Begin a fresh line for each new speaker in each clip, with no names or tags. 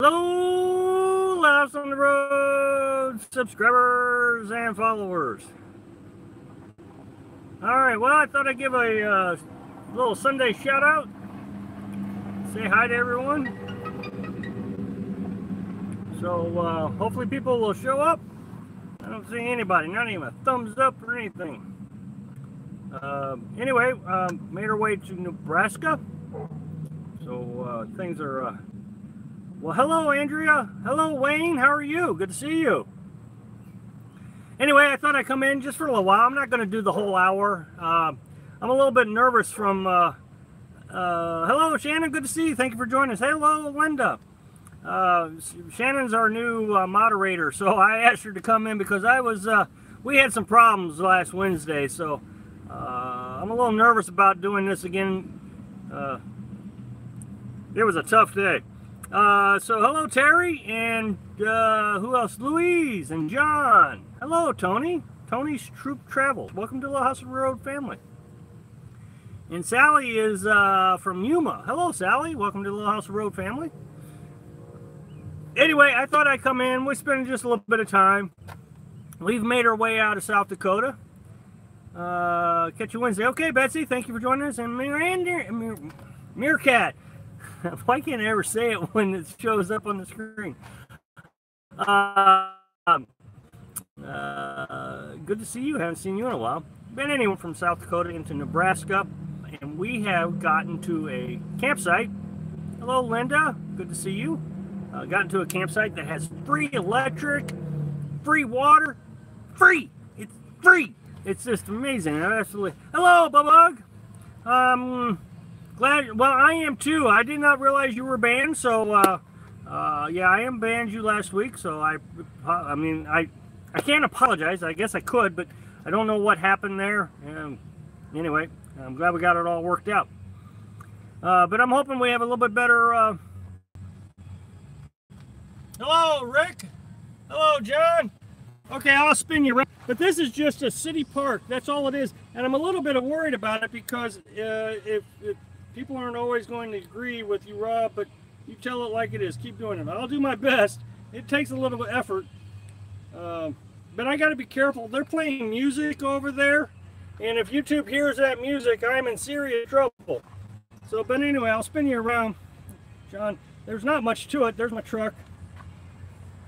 Hello, Laughs on the Road subscribers and followers. All right, well, I thought I'd give a little Sunday shout out. Say hi to everyone. So hopefully people will show up. I don't see anybody, not even a thumbs up or anything. Anyway, made our way to Nebraska. So things are. Well, hello, Andrea. Hello, Wayne. How are you? Good to see you. Anyway, I thought I'd come in just for a little while. I'm not going to do the whole hour. I'm a little bit nervous from... hello, Shannon. Good to see you. Thank you for joining us. Hello, Linda. Shannon's our new moderator, so I asked her to come in because we had some problems last Wednesday, so I'm a little nervous about doing this again. It was a tough day. So hello, Terry, and who else? Louise and John. Hello, Tony. Tony's Troop Travels. Welcome to the House of Road family. And Sally is from Yuma. Hello, Sally. Welcome to the House of Road family. Anyway, I thought I'd come in. We spent just a little bit of time. We've made our way out of South Dakota. Catch you Wednesday. Okay, Betsy, thank you for joining us. And Meerkat. Why can't I ever say it when it shows up on the screen? Good to see you. Haven't seen you in a while. Been anyone from South Dakota into Nebraska, and we have gotten to a campsite. Hello, Linda. Good to see you. Gotten to a campsite that has free electric, free water, free. It's free. It's just amazing. Absolutely. Hello, Bubug. Glad. Well, I am too. I did not realize you were banned. So, yeah, I am banned you last week. So I mean, I can't apologize. I guess I could, but I don't know what happened there. Anyway, I'm glad we got it all worked out. But I'm hoping we have a little bit better. Hello, Rick. Hello, John. Okay, I'll spin you around. But this is just a city park. That's all it is. And I'm a little bit worried about it because if people aren't always going to agree with you, Rob, but you tell it like it is. Keep doing it. I'll do my best. It takes a little bit of effort. But I got to be careful. They're playing music over there. And if YouTube hears that music, I'm in serious trouble. So, but anyway, I'll spin you around. John, there's not much to it. There's my truck.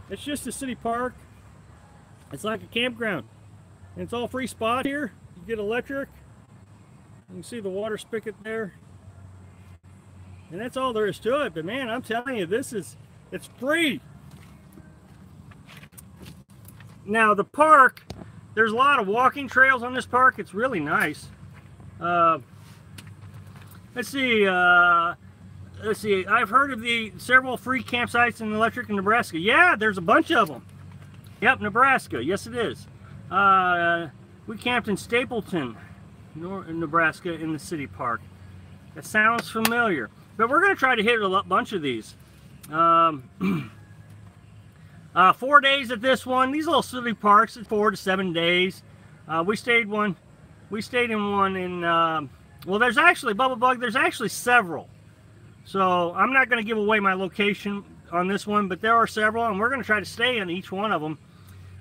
It's just a city park. It's like a campground. And it's all free spot here. You get electric. You can see the water spigot there. And that's all there is to it. But man, I'm telling you, it's free. Now the park, there's a lot of walking trails on this park. It's really nice. Let's see. I've heard of the several free campsites in electric in Nebraska. Yeah, there's a bunch of them. Yep, Nebraska. Yes, it is. We camped in Stapleton, Nebraska, in the city park. That sounds familiar. But we're going to try to hit a bunch of these. 4 days at this one. These little city parks, it's 4 to 7 days. We stayed in one in, well, there's actually, Bubble Bug, there's actually several. So I'm not going to give away my location on this one, but there are several, and we're going to try to stay in each one of them.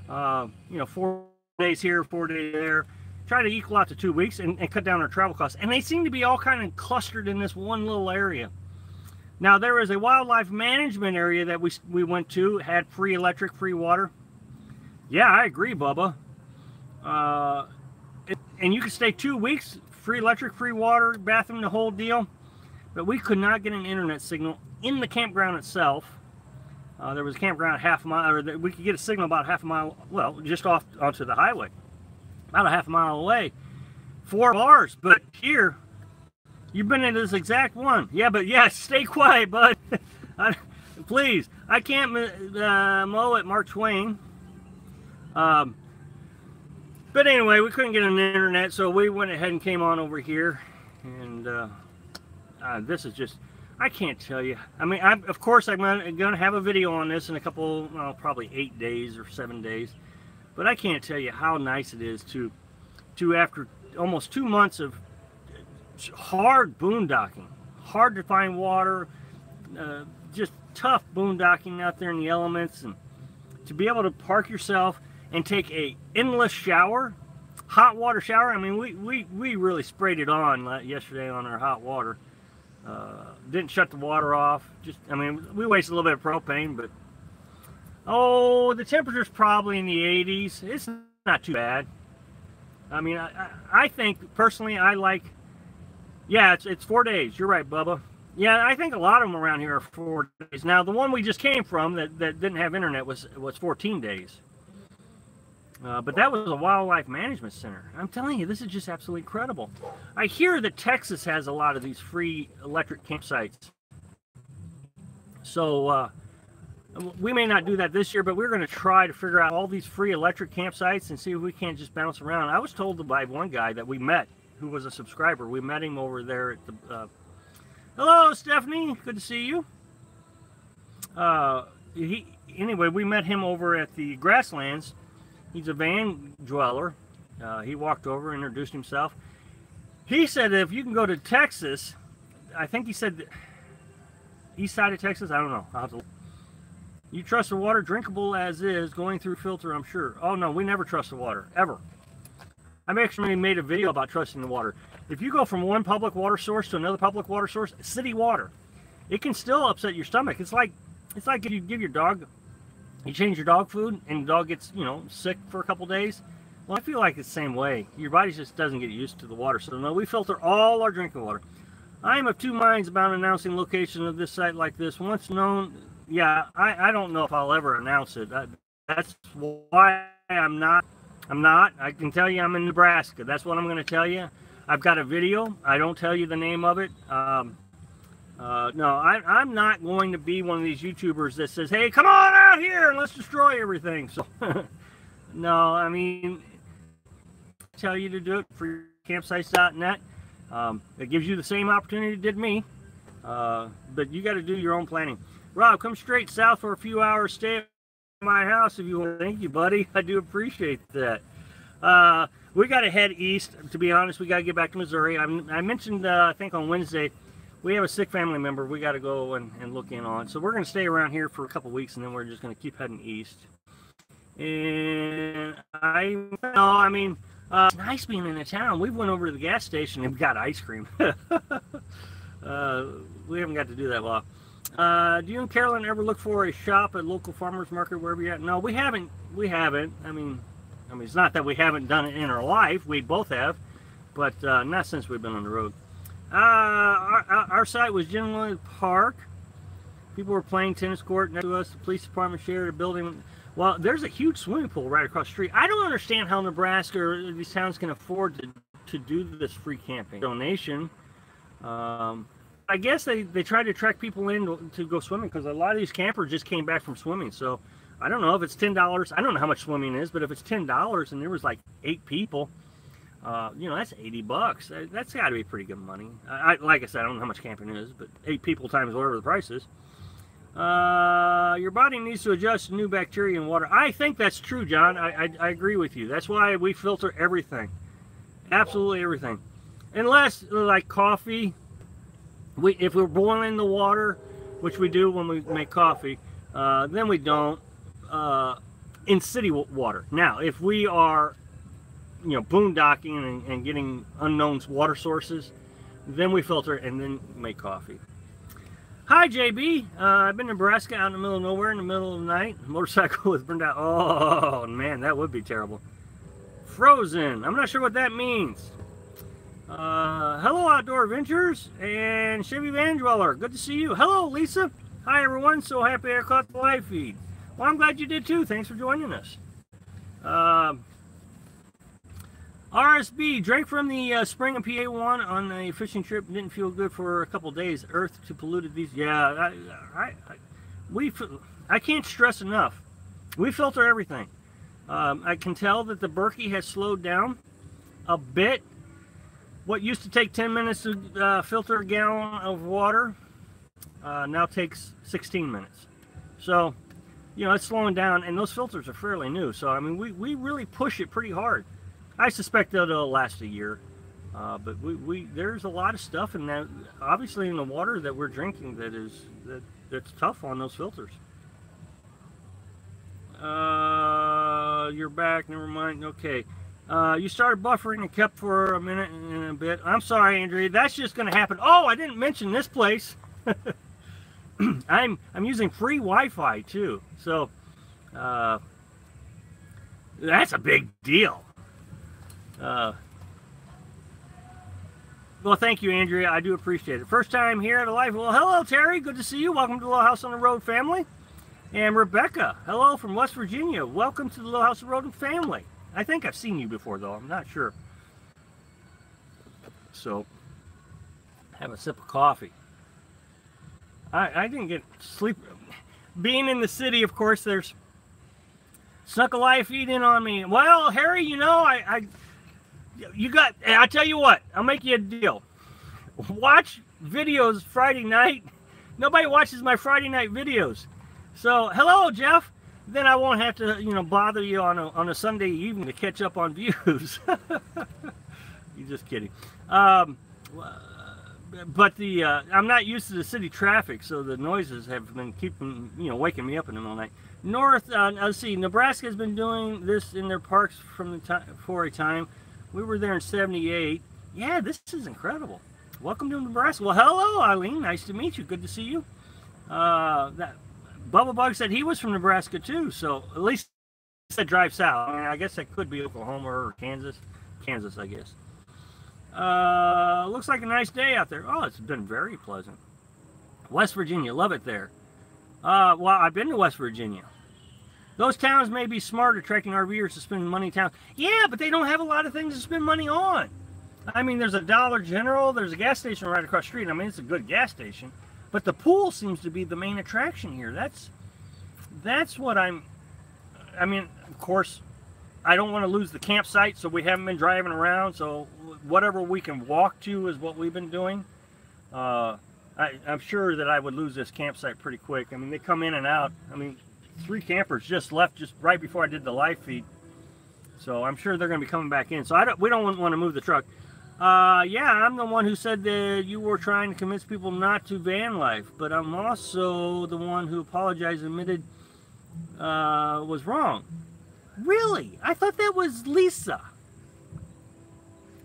4 days here, 4 days there. Try to equal out to 2 weeks and cut down our travel costs. And they seem to be all kind of clustered in this one little area. Now, there is a wildlife management area that we went to, had free electric, free water. Yeah, I agree, Bubba. And you could stay 2 weeks, free electric, free water, bathroom, the whole deal. But we could not get an internet signal in the campground itself. There was a campground half a mile, or we could get a signal about half a mile, well, just off onto the highway. About a half a mile away. 4 bars, but here, you've been in this exact one. Yeah, but yeah, stay quiet, bud. Please, I can't mow at Mark Twain. But anyway, we couldn't get an internet, so we went ahead and came on over here. And this is just, I can't tell you. I mean, of course, I'm going to have a video on this in a couple, well, probably 8 days or 7 days. But I can't tell you how nice it is to after almost 2 months of hard boondocking, hard to find water, just tough boondocking out there in the elements, and to be able to park yourself and take a endless shower, hot water shower. I mean, we really sprayed it on yesterday on our hot water. Didn't shut the water off. Just, I mean, we wasted a little bit of propane, but oh, the temperature's probably in the 80s. It's not too bad. I mean, I think personally, I like. Yeah, it's 4 days. You're right, Bubba. Yeah, I think a lot of them around here are 4 days. Now, the one we just came from that didn't have internet was 14 days. But that was a wildlife management center. I'm telling you, this is just absolutely incredible. I hear that Texas has a lot of these free electric campsites. So we may not do that this year, but we're going to try to figure out all these free electric campsites and see if we can't just bounce around. I was told by one guy that we met, who was a subscriber. We met him over there at the... hello, Stephanie. Good to see you. Anyway, we met him over at the Grasslands. He's a van dweller. He walked over, introduced himself. He said that if you can go to Texas, I think he said east side of Texas. I don't know. I'll have to... You trust the water drinkable as is, going through filter, I'm sure. Oh, no, we never trust the water, ever. I've actually made a video about trusting the water. If you go from one public water source to another public water source, city water, it can still upset your stomach. It's like if you give your dog, you change your dog food, and the dog gets, sick for a couple days. Well, I feel like it's the same way. Your body just doesn't get used to the water. So, no, we filter all our drinking water. I am of two minds about announcing location of this site like this. Once known, yeah, I don't know if I'll ever announce it. That's why I'm not. I can tell you I'm in Nebraska. That's what I'm going to tell you. I've got a video. I don't tell you the name of it. No, I'm not going to be one of these YouTubers that says, hey, come on out here and let's destroy everything. So, no, I mean, I tell you to do it for campsites.net. It gives you the same opportunity it did me. But you got to do your own planning. Rob, come straight south for a few hours. Stay at my house if you want. Thank you, buddy. I do appreciate that. We got to head east. To be honest, we got to get back to Missouri. I mentioned, I think on Wednesday, we have a sick family member we got to go and look in on. So we're going to stay around here for a couple weeks, and then we're just going to keep heading east. And it's nice being in a town. We went over to the gas station and got ice cream. We haven't got to do that well. Do you and Carolyn ever look for a shop at local farmers market wherever you're at? No, we haven't. I mean, it's not that we haven't done it in our life. We both have, but not since we've been on the road. Our site was generally park. People were playing tennis court next to us. The police department shared a building. Well, there's a huge swimming pool right across the street. I don't understand how Nebraska or these towns can afford to do this free camping donation. I guess they try to attract people in to go swimming because a lot of these campers just came back from swimming. So I don't know if it's $10. I don't know how much swimming is, but if it's $10 and there was like 8 people, that's $80. That's got to be pretty good money. Like I said, I don't know how much camping is, but 8 people times whatever the price is. Your body needs to adjust to new bacteria in water. I think that's true, John. I agree with you. That's why we filter everything. Absolutely everything. Unless, like coffee, if we're boiling the water, which we do when we make coffee, then we don't in city water. Now, if we are, boondocking and getting unknown water sources, then we filter and then make coffee. Hi, JB. I've been in Nebraska, out in the middle of nowhere, in the middle of the night. Motorcycle was burned out. Oh, man, that would be terrible. Frozen. I'm not sure what that means. Hello, Outdoor Adventures and Chevy Van Dweller. Good to see you. Hello, Lisa. Hi, everyone. So happy I caught the live feed. Well, I'm glad you did, too. Thanks for joining us. RSB, drank from the spring of PA1 on a fishing trip. Didn't feel good for a couple days. Earth to polluted these. Yeah, I can't stress enough. We filter everything. I can tell that the Berkey has slowed down a bit. What used to take 10 minutes to filter a gallon of water now takes 16 minutes. So, it's slowing down, and those filters are fairly new. So, I mean, we really push it pretty hard. I suspect that it'll last a year, but there's a lot of stuff in that, obviously in the water that we're drinking that it's tough on those filters. You're back. Never mind. Okay. You started buffering and kept for a minute and a bit. I'm sorry, Andrea. That's just going to happen. Oh, I didn't mention this place. I'm using free Wi-Fi too, so that's a big deal. Well, thank you, Andrea. I do appreciate it. First time here at a live. Well, hello, Terry. Good to see you. Welcome to the Little House on the Road family. And Rebecca, hello from West Virginia. Welcome to the Little House on the Road family. I think I've seen you before, though. I'm not sure. So, have a sip of coffee. I didn't get sleep. Being in the city, of course, there's snuck a live feed in on me. Well, Harry, you know, I tell you what, I'll make you a deal. Watch videos Friday night. Nobody watches my Friday night videos. So, hello, Jeff. Then I won't have to, you know, bother you on a Sunday evening to catch up on views. You're just kidding. But I'm not used to the city traffic, so the noises have been keeping, you know, waking me up in the middle of the night. North, let's see, Nebraska has been doing this in their parks for a time. We were there in '78. Yeah, this is incredible. Welcome to Nebraska. Well, hello, Eileen. Nice to meet you. Good to see you. That Bubba Bug said he was from Nebraska too, so at least he said drive south. I mean, I guess that could be Oklahoma or Kansas. Kansas, I guess. Looks like a nice day out there. Oh, it's been very pleasant. West Virginia, love it there. Well, I've been to West Virginia. Those towns may be smart attracting RVers to spend money in town. Yeah, but they don't have a lot of things to spend money on. I mean, there's a Dollar General, there's a gas station right across the street. I mean, it's a good gas station. But the pool seems to be the main attraction here. That's what I mean, of course, I don't want to lose the campsite, so we haven't been driving around. So whatever we can walk to is what we've been doing. I'm sure that I would lose this campsite pretty quick. I mean, they come in and out. I mean, 3 campers just left just right before I did the live feed. So I'm sure they're going to be coming back in. So we don't want to move the truck. Yeah, I'm the one who said that you were trying to convince people not to van life, but I'm also the one who apologized and admitted was wrong. Really? I thought that was Lisa.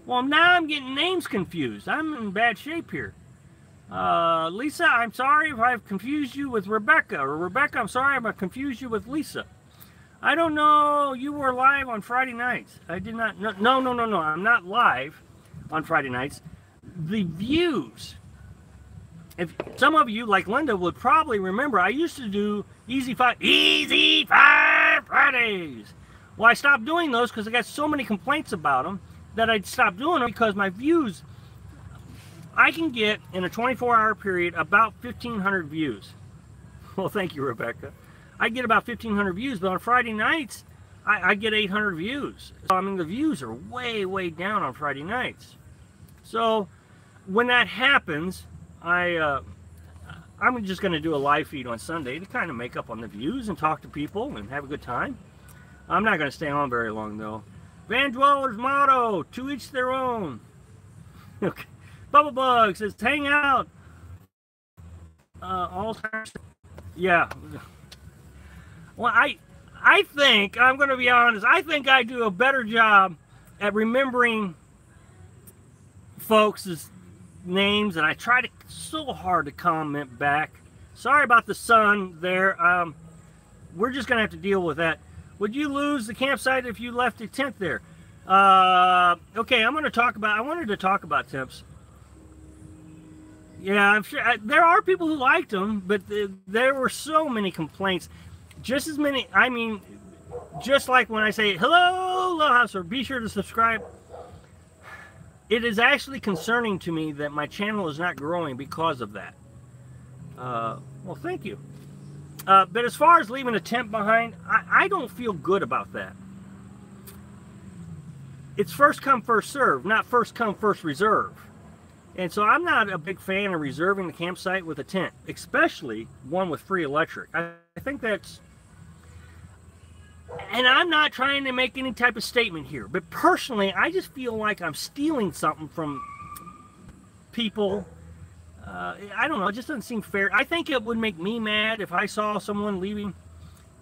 Well, now I'm getting names confused. I'm in bad shape here. Lisa, I'm sorry if I've confused you with Rebecca. Or Rebecca, I'm sorry if I've confused you with Lisa. I don't know. You were live on Friday nights. I did not. No. I'm not live on Friday nights. The views. If some of you, like Linda, would probably remember, I used to do Easy Five Fridays. Well, I stopped doing those because I got so many complaints about them that I'd stop doing them because my views, I can get in a 24-hour period about 1,500 views. Well, thank you, Rebecca. I get about 1,500 views, but on Friday nights, I get 800 views. So, I mean, the views are way, way down on Friday nights. So when that happens, I'm just going to do a live feed on Sunday to kind of make up on the views and talk to people and have a good time. I'm not going to stay on very long, though. Van Dweller's motto, to each their own. Okay. Bubble Bug says, hang out. All time. Yeah. Well, I think, I'm going to be honest, I think I do a better job at remembering folks' names, and I try so hard to comment back. Sorry about the sun there. We're just going to have to deal with that. Would you lose the campsite if you left a tent there? Okay, I wanted to talk about tents. Yeah, I'm sure there are people who liked them, but there were so many complaints. Just as many, I mean, just like when I say, hello, Little House, or be sure to subscribe. It is actually concerning to me that my channel is not growing because of that. Well, thank you. But as far as leaving a tent behind, I don't feel good about that. It's first come, first serve, not first come, first reserve. And so I'm not a big fan of reserving the campsite with a tent, especially one with free electric. I think that's... And I'm not trying to make any type of statement here, but personally, I just feel like I'm stealing something from people I don't know. It just doesn't seem fair. I think it would make me mad if I saw someone leaving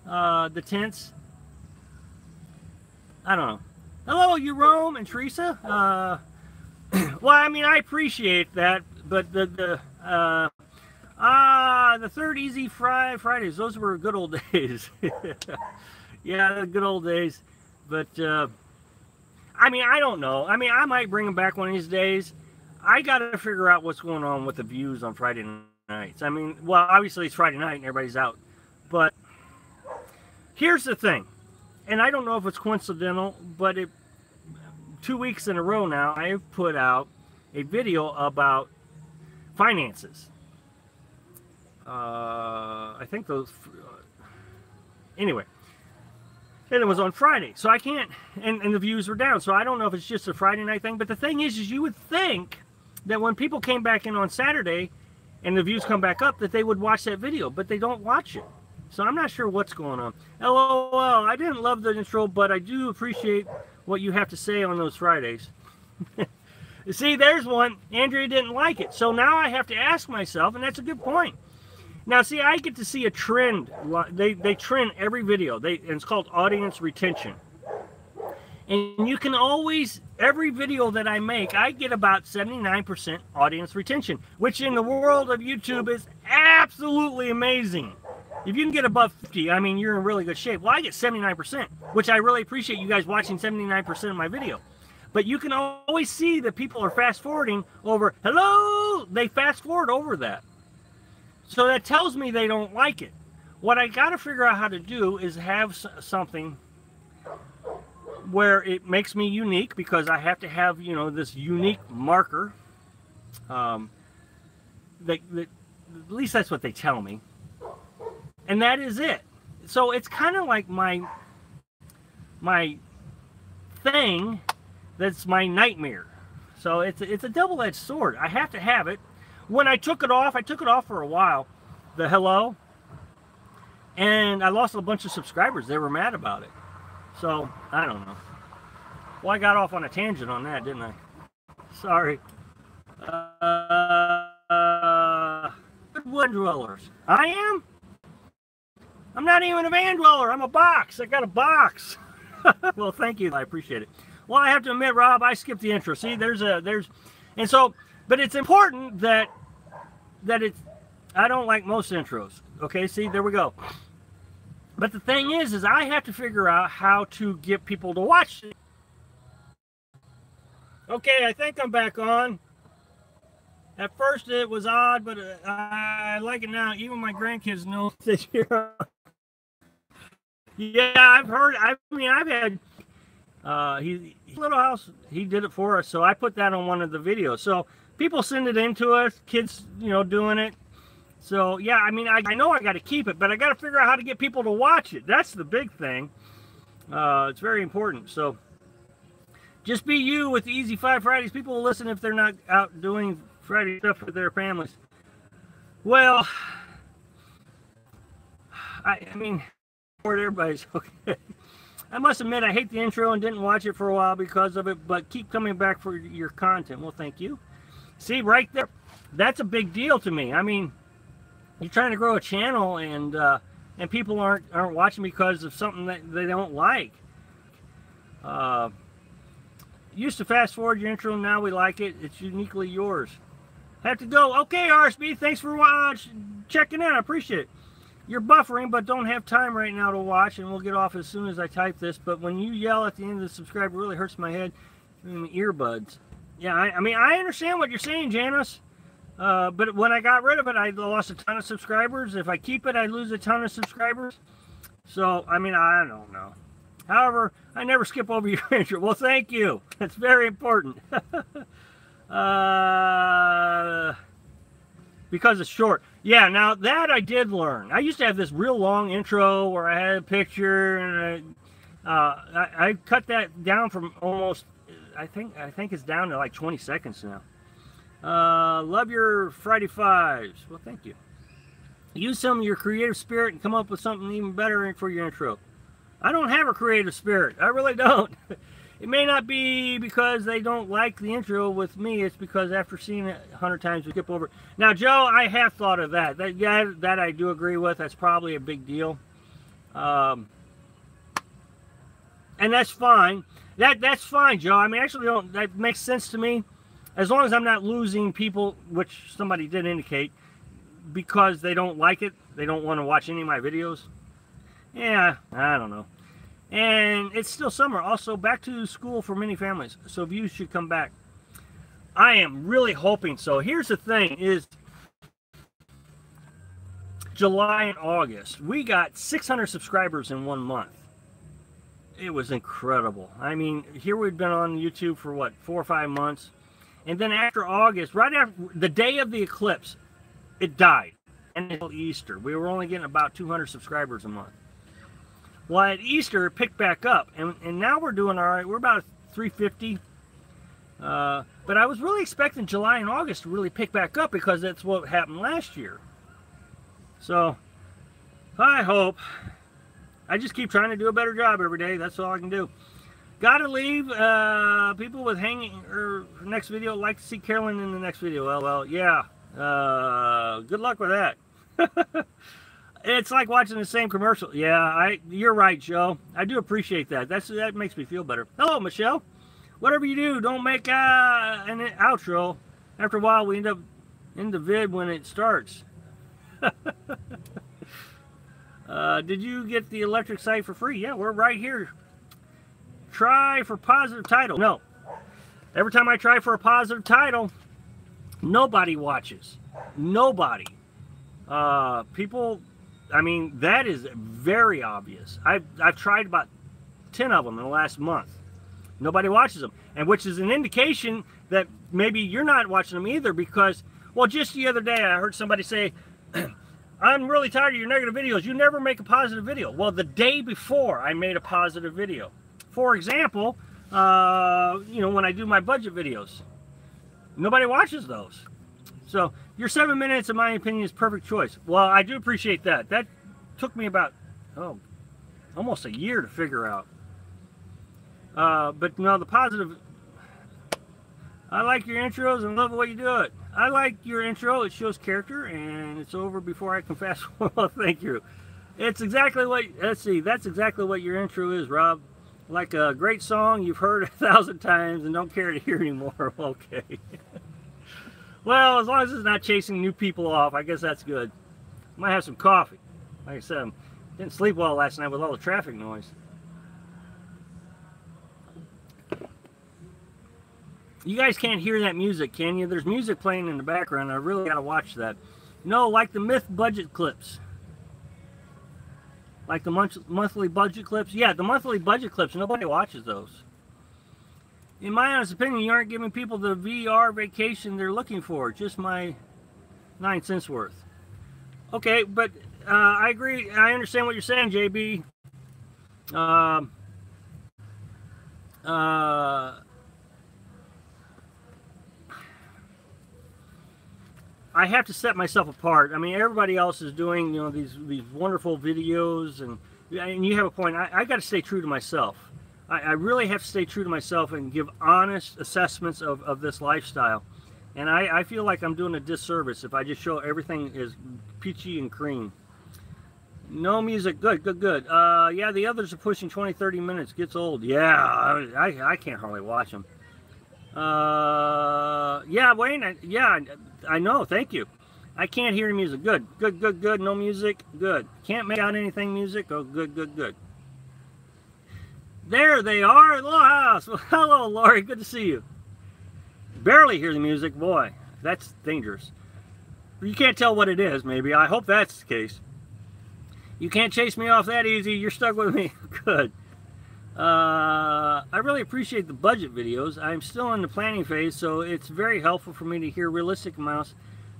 the tents. I don't know. Hello, you Rome and Teresa. Well, I mean, I appreciate that, but the third easy Fridays, those were good old days. Yeah, the good old days. But I mean, I don't know. I mean, I might bring them back one of these days. I got to figure out what's going on with the views on Friday nights. I mean, well, obviously it's Friday night and everybody's out. But here's the thing, and I don't know if it's coincidental, but 2 weeks in a row now, I have put out a video about finances. I think those... anyway. And it was on Friday, so I can't... And the views were down, so I don't know if it's just a Friday night thing. But the thing is you would think that when people came back in on Saturday and the views come back up, that they would watch that video, but they don't watch it. So I'm not sure what's going on. LOL, I didn't love the intro, but I do appreciate what you have to say on those Fridays. See, there's one. Andrea didn't like it. So now I have to ask myself, and that's a good point. Now, see, I get to see a trend. They trend every video. And it's called audience retention. And you can always, every video that I make, I get about 79% audience retention, which in the world of YouTube is absolutely amazing. If you can get above 50, I mean, you're in really good shape. Well, I get 79%, which I really appreciate you guys watching 79% of my video. But you can always see that people are fast forwarding over, hello, they fast forward over that. So that tells me they don't like it. What I got to figure out how to do is have something where it makes me unique, because I have to have, you know, this unique marker. At least that's what they tell me. And that is it. So it's kind of like my thing that's my nightmare. So it's a double-edged sword. I have to have it. When I took it off for a while, the hello, and I lost a bunch of subscribers. They were mad about it. So, I don't know. Well, I got off on a tangent on that, didn't I? Sorry. Good wood dwellers. I am? I'm not even a van dweller. I'm a box. I got a box. Well, thank you. I appreciate it. Well, I have to admit, Rob, I skipped the intro. See, and so, but it's important that it's, I don't like most intros. Okay, see, there we go. But the thing is I have to figure out how to get people to watch it. Okay, I think I'm back on. At first it was odd, but I like it now. Even my grandkids know that you're on. Yeah, I've heard. I mean, I've had. Little house. He did it for us, so I put that on one of the videos. So people send it in to us. Kids, you know, doing it. So yeah, I mean, I know I got to keep it, but I got to figure out how to get people to watch it. That's the big thing. It's very important. So just be you with the Easy 5 Fridays. People will listen if they're not out doing Friday stuff with their families. Well, I mean, everybody's okay. I must admit, I hate the intro and didn't watch it for a while because of it, but keep coming back for your content. Well, thank you. See, right there, that's a big deal to me. I mean, you're trying to grow a channel, and people aren't watching because of something that they don't like. Used to fast forward your intro, now we like it. It's uniquely yours. Have to go. Okay, RSB, thanks for checking in. I appreciate it. You're buffering, but don't have time right now to watch, and we'll get off as soon as I type this. But when you yell at the end of the subscribe, it really hurts my head. Earbuds. Yeah, I mean, I understand what you're saying, Janice. But when I got rid of it, I lost a ton of subscribers. If I keep it, I lose a ton of subscribers. So, I mean, I don't know. However, I never skip over your intro. Well, thank you. That's very important. Because it's short. Yeah, now that I did learn. I used to have this real long intro where I had a picture, and I cut that down from almost, I think it's down to like 20 seconds now. Love your Friday Fives. Well, thank you. Use some of your creative spirit and come up with something even better for your intro. I don't have a creative spirit. I really don't. It may not be because they don't like the intro with me. It's because after seeing it 100 times, we skip over it. Now, Joe, I have thought of that. That I do agree with. That's probably a big deal. And that's fine. That's fine, Joe. I mean, actually, that makes sense to me. As long as I'm not losing people, which somebody did indicate, because they don't like it. They don't want to watch any of my videos. Yeah, I don't know. And it's still summer. Also, back to school for many families. So views should come back. I am really hoping so. Here's the thing is July and August. We got 600 subscribers in 1 month. It was incredible. I mean, here we've been on YouTube for what, 4 or 5 months. And then after August, right after the day of the eclipse, it died. And until Easter, we were only getting about 200 subscribers a month. Well, at Easter, it picked back up, and now we're doing all right. We're about 350. But I was really expecting July and August to really pick back up because that's what happened last year. So, I hope. I just keep trying to do a better job every day. That's all I can do. Gotta leave. People with next video like to see Carolyn in the next video. Well, yeah. Good luck with that. It's like watching the same commercial. Yeah, you're right, Joe. I do appreciate that. That makes me feel better. Hello, Michelle. Whatever you do, don't make an outro. After a while, we end up in the vid when it starts. Did you get the electric site for free? Yeah, we're right here. Try for positive title. No. Every time I try for a positive title, nobody watches. Nobody. People... I mean, that is very obvious. I've tried about 10 of them in the last month. Nobody watches them. And which is an indication that maybe you're not watching them either because, well, just the other day I heard somebody say, I'm really tired of your negative videos. You never make a positive video. Well, the day before I made a positive video. For example, you know, when I do my budget videos. Nobody watches those. So, your 7 minutes, in my opinion, is perfect choice. Well, I do appreciate that. That took me about, almost a year to figure out. But, no, the positive... I like your intros and love the way you do it. I like your intro. It shows character, and it's over before I confess. Well, thank you. It's exactly what... Let's see. That's exactly what your intro is, Rob. Like a great song you've heard 1,000 times and don't care to hear anymore. Okay. Well, as long as it's not chasing new people off, I guess that's good. Might have some coffee. Like I said, I didn't sleep well last night with all the traffic noise. You guys can't hear that music, can you? There's music playing in the background. I really got to watch that. No, like the myth budget clips. Like the monthly budget clips. Yeah, the monthly budget clips. Nobody watches those. In my honest opinion, you aren't giving people the VR vacation they're looking for. Just my 9 cents worth. Okay, but I agree. I understand what you're saying, JB. I have to set myself apart. I mean, everybody else is doing, you know, these wonderful videos, and you have a point. I got to stay true to myself. I really have to stay true to myself and give honest assessments of this lifestyle. And I feel like I'm doing a disservice if I just show everything is peachy and cream. No music. Good, good, good. Yeah, the others are pushing 20, 30 minutes. Gets old. Yeah, I can't hardly watch them. Yeah, Wayne. Yeah, I know. Thank you. I can't hear music. Good, good, good, good. No music. Good. Can't make out anything music. Oh, good, good, good. There they are at Little House. Well, hello, Lori. Good to see you. Barely hear the music. Boy, that's dangerous. You can't tell what it is, maybe. I hope that's the case. You can't chase me off that easy. You're stuck with me. Good. I really appreciate the budget videos. I'm still in the planning phase, so it's very helpful for me to hear realistic amounts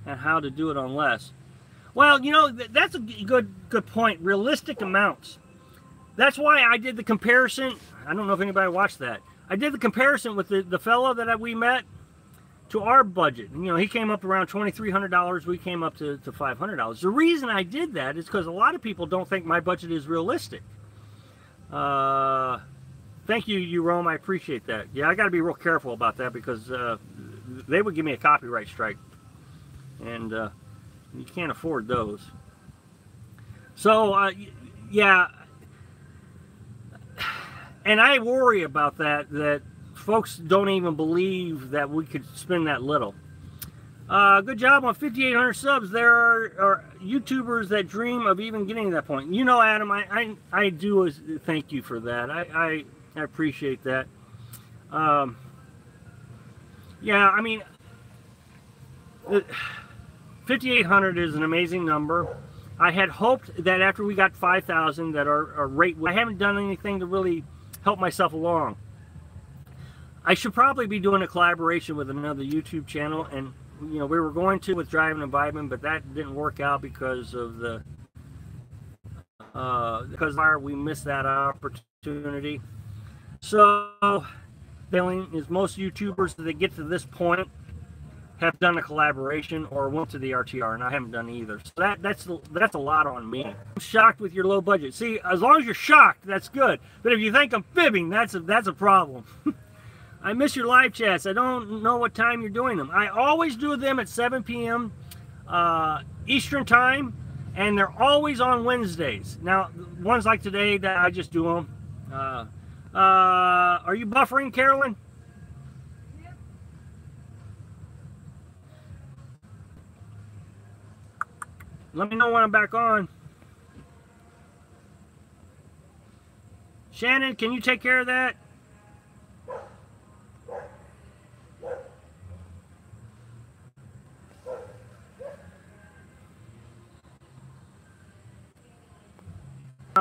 and how to do it on less. Well, you know, that's a good point. Realistic amounts. That's why I did the comparison. I don't know if anybody watched that. I did the comparison with the fellow that we met to our budget. You know, he came up around $2,300. We came up to $500. The reason I did that is because a lot of people don't think my budget is realistic. For thank you, Rome. I appreciate that. Yeah, I got to be real careful about that because they would give me a copyright strike, and you can't afford those. So, yeah, and I worry about that folks don't even believe that we could spend that little. Good job on 5,800 subs. There are YouTubers that dream of even getting to that point. You know, Adam, I do thank you for that. I appreciate that. Yeah, I mean, 5,800 is an amazing number. I had hoped that after we got 5,000 that our rate, I haven't done anything to really help myself along. I should probably be doing a collaboration with another YouTube channel, and you know, we were going to with Driving and Vibing, but that didn't work out because of the we missed that opportunity. So, feeling is most YouTubers that get to this point have done a collaboration or went to the RTR, and I haven't done either. So that's a lot on me. I'm shocked with your low budget. See, as long as you're shocked, that's good. But if you think I'm fibbing, that's a problem. I miss your live chats. I don't know what time you're doing them. I always do them at 7 p.m. Eastern time, and they're always on Wednesdays. Now, ones like today, that I just do them. Are you buffering, Carolyn? Yep. Let me know when I'm back on. Shannon, can you take care of that?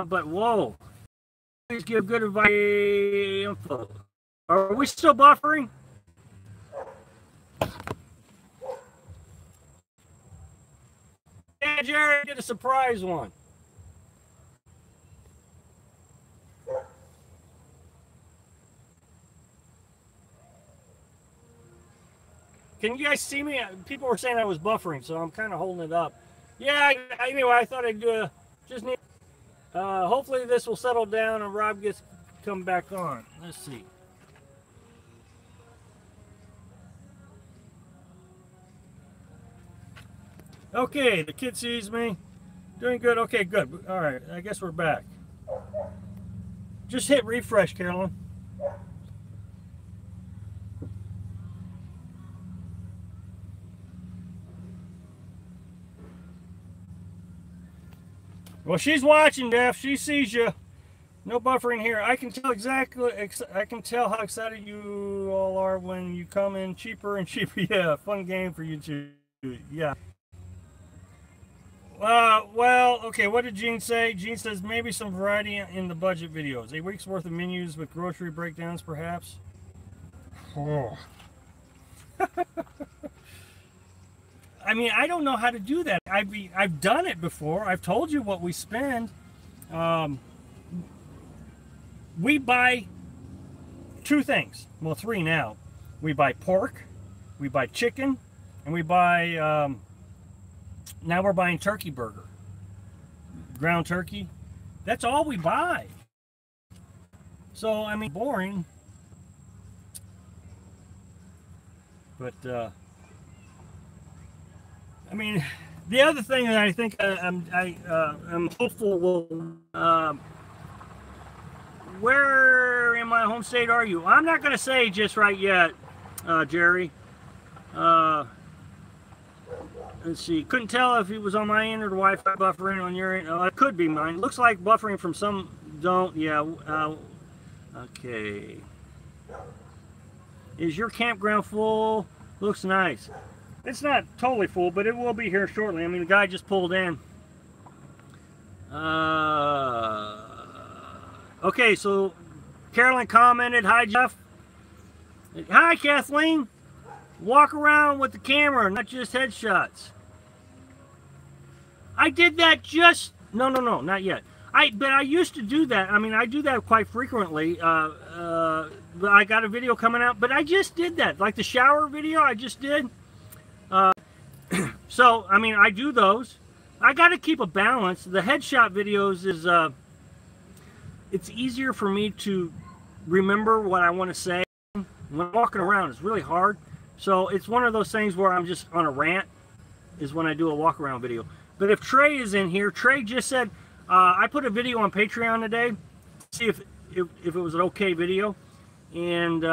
But whoa, please give good advice info. Are we still buffering? Yeah, Jerry did a surprise one. Can you guys see me? People were saying I was buffering, so I'm kind of holding it up. Yeah, anyway, I thought I'd do a, just need, hopefully this will settle down and Rob gets come back on. Let's see. Okay, the kid sees me. Doing good. Okay, good. All right, I guess we're back. Just hit refresh, Carolyn. Well, she's watching, Jeff. She sees you. No buffering here. I can tell exactly. I can tell how excited you all are when you come in cheaper and cheaper. Yeah, fun game for you too. Yeah. Well, okay. What did Gene say? Gene says maybe some variety in the budget videos. A week's worth of menus with grocery breakdowns, perhaps. Oh. I mean, I don't know how to do that. I've done it before. I've told you what we spend. We buy two things. Well, three now. We buy pork, we buy chicken, and we buy, now we're buying turkey burger. Ground turkey. That's all we buy. So, I mean, boring. But, I mean, the other thing that I think I'm hopeful will, where in my home state are you? I'm not going to say just right yet, Jerry. Let's see. Couldn't tell if it was on my end or the Wi-Fi buffering on your end. It could be mine. Looks like buffering from some don't. Yeah. Okay. Is your campground full? Looks nice. It's not totally full, but it will be here shortly. I mean, the guy just pulled in. Okay, so Carolyn commented, "Hi, Jeff." Hi, Kathleen. Walk around with the camera, not just headshots. I did that just... No, not yet. But I used to do that. I mean, I do that quite frequently. But I got a video coming out, but I just did that. Like the shower video I just did. So, I mean, I do those. I got to keep a balance. The headshot videos is... it's easier for me to remember what I want to say when I'm walking around. It's really hard. So it's one of those things where I'm just on a rant is when I do a walk around video. But if Trey is in here, Trey just said, I put a video on Patreon today, see if it was an okay video. And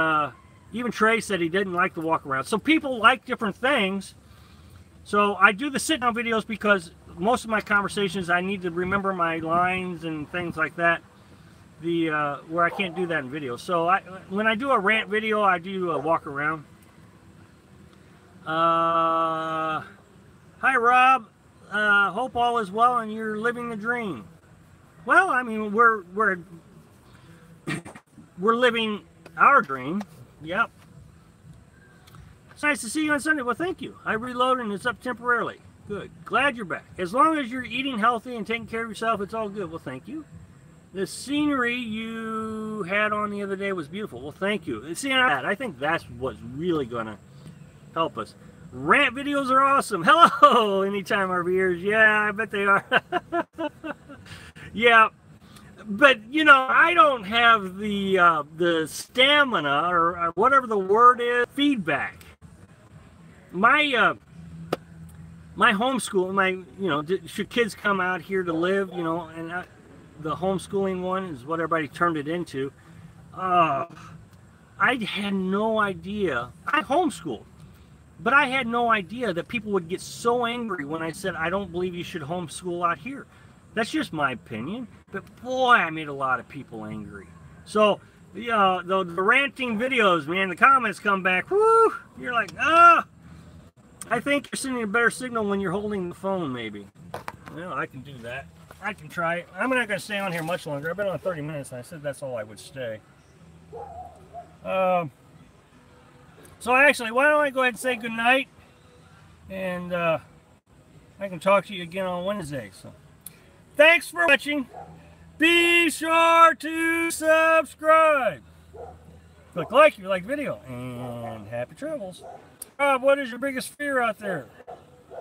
even Trey said he didn't like the walk around. So people like different things. So I do the sit down videos because most of my conversations, I need to remember my lines and things like that. Where I can't do that in video. So when I do a rant video, I do a walk around. Hi Rob, hope all is well and you're living the dream. Well, I mean, we're living our dream. Yep. It's nice to see you on Sunday. Well, thank you. I reloaded and it's up temporarily. Good. Glad you're back. As long as you're eating healthy and taking care of yourself, it's all good. Well, thank you. The scenery you had on the other day was beautiful. Well, thank you. See, I think that's what's really going to help us. Rant videos are awesome. Hello, Anytime RVers. Yeah, I bet they are. Yeah, but, you know, I don't have the stamina or whatever the word is, feedback. My homeschool, should kids come out here to live, you know, and the homeschooling one is what everybody turned it into. I had no idea. I homeschooled, but I had no idea that people would get so angry when I said, I don't believe you should homeschool out here. That's just my opinion. But boy, I made a lot of people angry. So, the ranting videos, man, the comments come back, whoo, you're like, I think you're sending a better signal when you're holding the phone, maybe. Well, I can do that. I can try it. I'm not going to stay on here much longer. I've been on 30 minutes, and I said that's all I would stay. So actually, why don't I go ahead and say goodnight, and I can talk to you again on Wednesday. So, thanks for watching. Be sure to subscribe. Click like if you like the video, and happy travels. Rob, what is your biggest fear out there?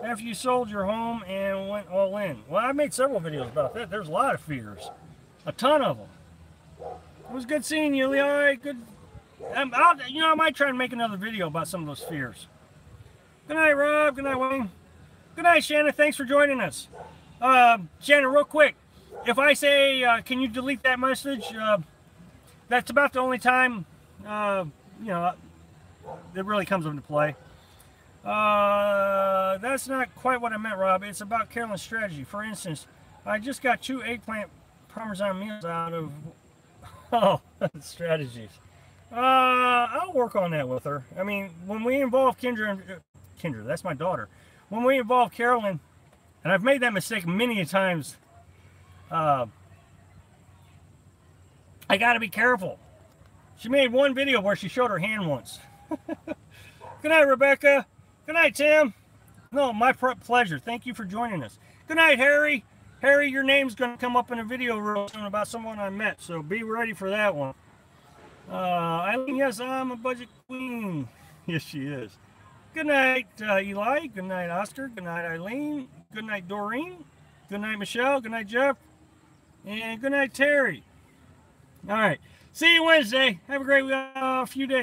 After you sold your home and went all in. Well, I made several videos about that. There's a lot of fears. A ton of them. It was good seeing you, Leon. Good. I might try and make another video about some of those fears. Good night, Rob. Good night, Wayne. Good night, Shannon. Thanks for joining us. Shannon, real quick. If I say, can you delete that message? That's about the only time, that really comes into play. That's not quite what I meant, Rob. It's about Carolyn's strategy. For instance, I just got 2 eggplant parmesan meals out of strategies. I'll work on that with her. I mean, when we involve Kendra, that's my daughter. When we involve Carolyn, and I've made that mistake many times, I got to be careful. She made one video where she showed her hand once. Good night, Rebecca. Good night, Tim. No, my pleasure. Thank you for joining us. Good night, Harry. Harry, your name's going to come up in a video real soon about someone I met, so be ready for that one. Eileen, yes, I'm a budget queen. Yes, she is. Good night, Eli. Good night, Oscar. Good night, Eileen. Good night, Doreen. Good night, Michelle. Good night, Jeff. And good night, Terry. All right. See you Wednesday. Have a great few days.